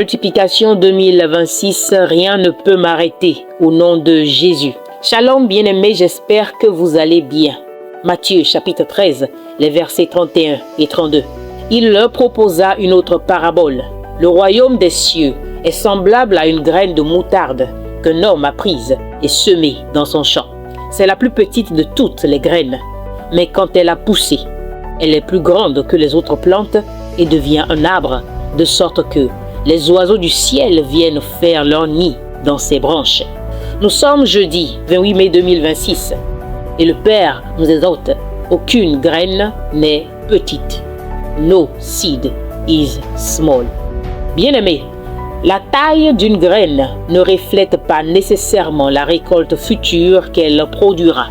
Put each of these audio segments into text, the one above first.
Multiplication 2026, rien ne peut m'arrêter au nom de Jésus. Shalom bien-aimés, j'espère que vous allez bien. Matthieu chapitre 13, les versets 31 et 32. Il leur proposa une autre parabole. Le royaume des cieux est semblable à une graine de moutarde qu'un homme a prise et semée dans son champ. C'est la plus petite de toutes les graines, mais quand elle a poussé, elle est plus grande que les autres plantes et devient un arbre, de sorte que les oiseaux du ciel viennent faire leur nid dans ses branches. Nous sommes jeudi 28 mai 2026 et le Père nous exhorte: aucune graine n'est petite. No seed is small. Bien-aimés, la taille d'une graine ne reflète pas nécessairement la récolte future qu'elle produira.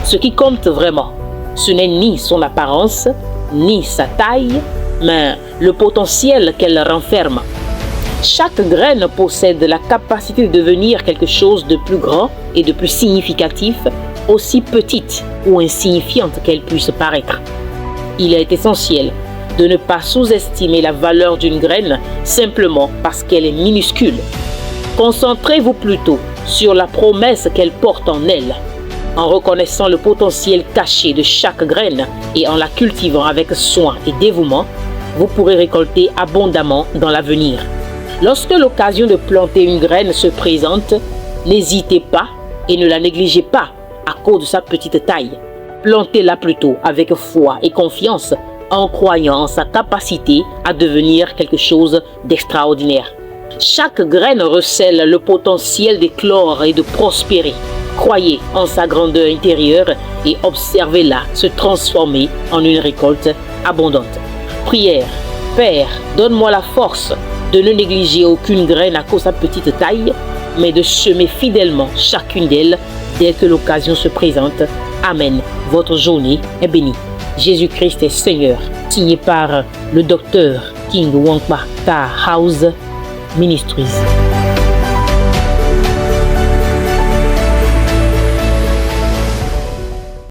Ce qui compte vraiment, ce n'est ni son apparence, ni sa taille, mais le potentiel qu'elle renferme. Chaque graine possède la capacité de devenir quelque chose de plus grand et de plus significatif, aussi petite ou insignifiante qu'elle puisse paraître. Il est essentiel de ne pas sous-estimer la valeur d'une graine simplement parce qu'elle est minuscule. Concentrez-vous plutôt sur la promesse qu'elle porte en elle. En reconnaissant le potentiel caché de chaque graine et en la cultivant avec soin et dévouement, vous pourrez récolter abondamment dans l'avenir. Lorsque l'occasion de planter une graine se présente, n'hésitez pas et ne la négligez pas à cause de sa petite taille. Plantez-la plutôt avec foi et confiance en croyant en sa capacité à devenir quelque chose d'extraordinaire. Chaque graine recèle le potentiel d'éclore et de prospérer. Croyez en sa grandeur intérieure et observez-la se transformer en une récolte abondante. Prière. Père, donne-moi la force de ne négliger aucune graine à cause de sa petite taille, mais de semer fidèlement chacune d'elles dès que l'occasion se présente. Amen. Votre journée est bénie. Jésus-Christ est Seigneur. Signé par le docteur King Wankpa Ta House Ministries.